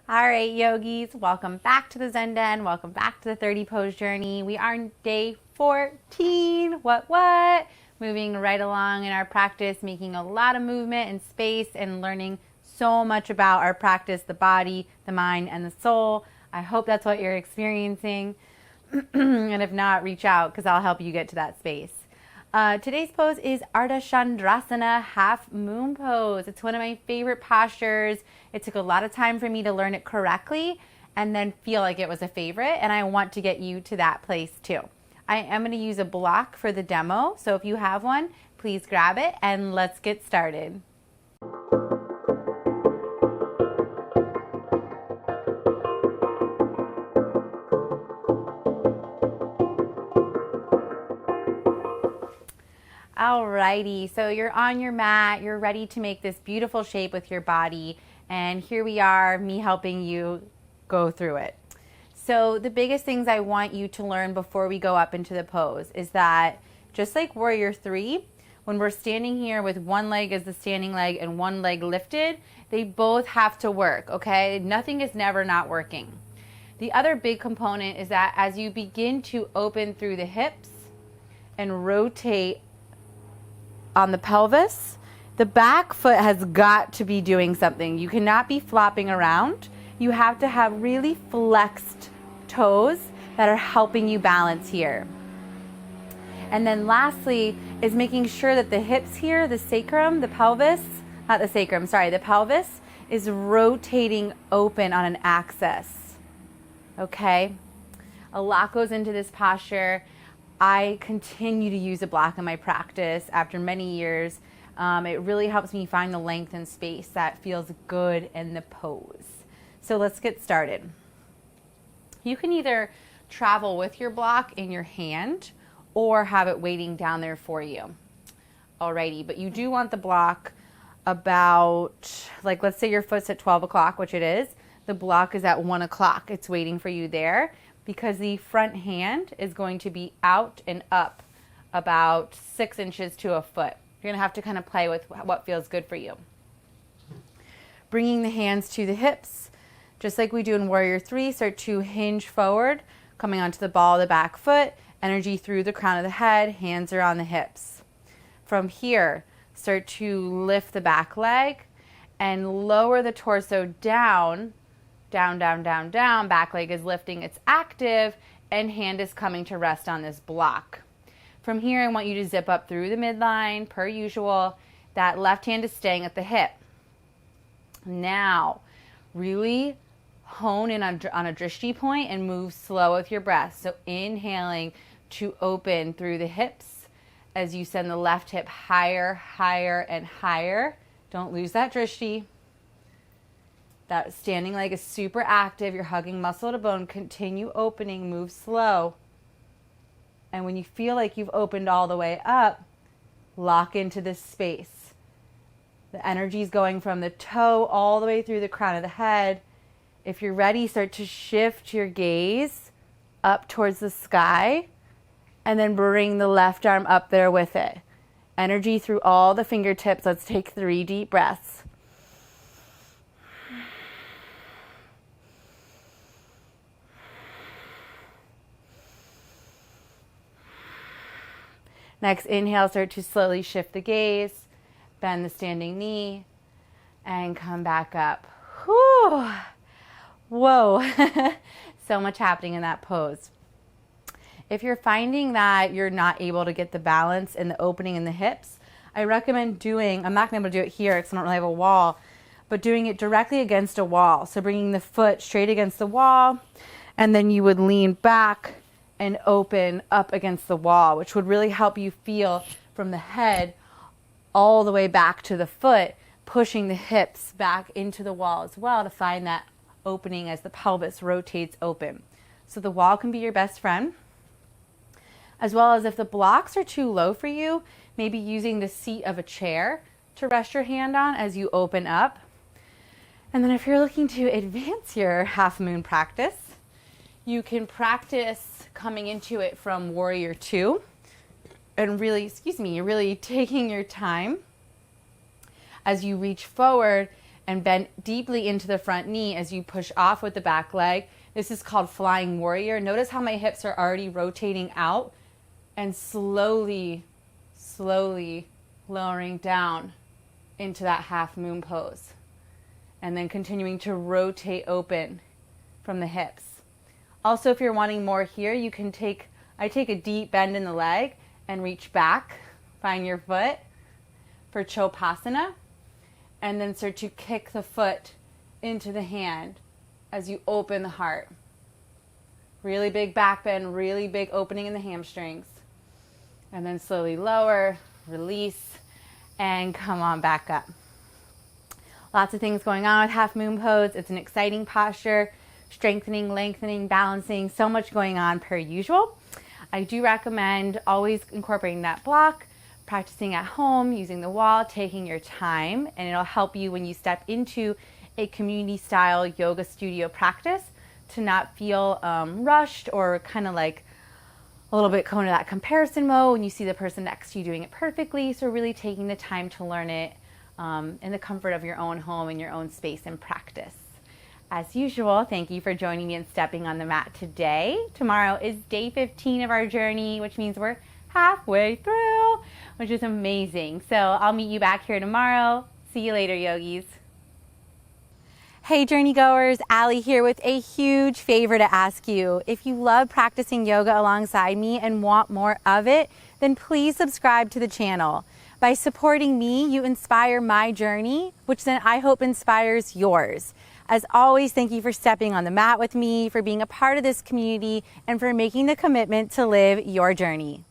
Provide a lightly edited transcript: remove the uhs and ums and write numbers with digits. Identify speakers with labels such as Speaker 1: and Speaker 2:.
Speaker 1: All right, yogis, welcome back to the Zen Den. Welcome back to the 30 pose journey. We are on day 14. What? Moving right along in our practice, making a lot of movement and space and learning so much about our practice, the body, the mind, and the soul. I hope that's what you're experiencing. And if not, reach out because I'll help you get to that space. Today's pose is ardha chandrasana half moon pose. It's one of my favorite postures. It took a lot of time for me to learn it correctly and then feel like it was a favorite, and I want to get you to that place too. I am going to use a block for the demo, so if you have one, please grab it and let's get started. Alrighty, so you're on your mat, you're ready to make this beautiful shape with your body, and here we are, me helping you go through it. So the biggest things I want you to learn before we go up into the pose is that just like Warrior 3, when we're standing here with one leg as the standing leg and one leg lifted, they both have to work, okay? Nothing is never not working. The other big component is that as you begin to open through the hips and rotate on the pelvis, the back foot has got to be doing something. You cannot be flopping around. You have to have really flexed toes that are helping you balance here. And then lastly is making sure that the hips here, the sacrum, the pelvis, not the sacrum, sorry, the pelvis is rotating open on an axis. Okay? A lot goes into this posture. I continue to use a block in my practice after many years. It really helps me find the length and space that feels good in the pose. So let's get started. You can either travel with your block in your hand or have it waiting down there for you. Alrighty, but you do want the block about, like let's say your foot's at 12 o'clock, which it is. The block is at 1 o'clock. It's waiting for you there, because the front hand is going to be out and up about 6 inches to a foot. You're gonna have to kind of play with what feels good for you. Bringing the hands to the hips, just like we do in Warrior 3, start to hinge forward, coming onto the ball of the back foot, energy through the crown of the head, hands are on the hips. From here, start to lift the back leg and lower the torso down, down, back leg is lifting, it's active, and hand is coming to rest on this block. From here, I want you to zip up through the midline, per usual. That left hand is staying at the hip. Now, really hone in on a 𝗔𝗶𝗃 point and move slow with your breath. So inhaling to open through the hips as you send the left hip higher, and higher. Don't lose that 𝗔𝗶𝗃. That standing leg is super active. You're hugging muscle to bone. Continue opening. Move slow. And when you feel like you've opened all the way up, lock into this space. The energy is going from the toe all the way through the crown of the head. If you're ready, start to shift your gaze up towards the sky and then bring the left arm up there with it. Energy through all the fingertips. Let's take 3 deep breaths. Next inhale, start to slowly shift the gaze, bend the standing knee, and come back up. Whew. Whoa, so much happening in that pose. If you're finding that you're not able to get the balance and the opening in the hips, I recommend doing, I'm not going to be able to do it here because I don't really have a wall, but doing it directly against a wall. So bringing the foot straight against the wall, and then you would lean back and open up against the wall, which would really help you feel from the head all the way back to the foot, pushing the hips back into the wall as well to find that opening as the pelvis rotates open. So the wall can be your best friend, as well as if the blocks are too low for you, maybe using the seat of a chair to rest your hand on as you open up. And then if you're looking to advance your half moon practice, you can practice coming into it from Warrior 2 and really taking your time as you reach forward and bend deeply into the front knee as you push off with the back leg. This is called flying warrior. Notice how my hips are already rotating out and slowly, slowly lowering down into that half moon pose. And then continuing to rotate open from the hips. Also, if you're wanting more here, you can I take a deep bend in the leg and reach back, find your foot for 𝗄𝗶𝘁, and then start to kick the foot into the hand as you open the heart. Really big back bend, really big opening in the hamstrings. And then slowly lower, release, and come on back up. Lots of things going on with half moon pose. It's an exciting posture, strengthening, lengthening, balancing, so much going on per usual. I do recommend always incorporating that block, practicing at home, using the wall, taking your time, and it'll help you when you step into a community style yoga studio practice to not feel rushed or kind of like a little bit go into that comparison mode when you see the person next to you doing it perfectly. So really taking the time to learn it in the comfort of your own home, in your own space and practice. As usual, thank you for joining me and stepping on the mat today. Tomorrow is day 15 of our journey, which means we're halfway through, which is amazing. So I'll meet you back here tomorrow. See you later, yogis. Hey journey goers, Allie here with a huge favor to ask you. If you love practicing yoga alongside me and want more of it, then please subscribe to the channel. By supporting me, you inspire my journey, which then I hope inspires yours. As always, thank you for stepping on the mat with me, for being a part of this community, and for making the commitment to live your journey.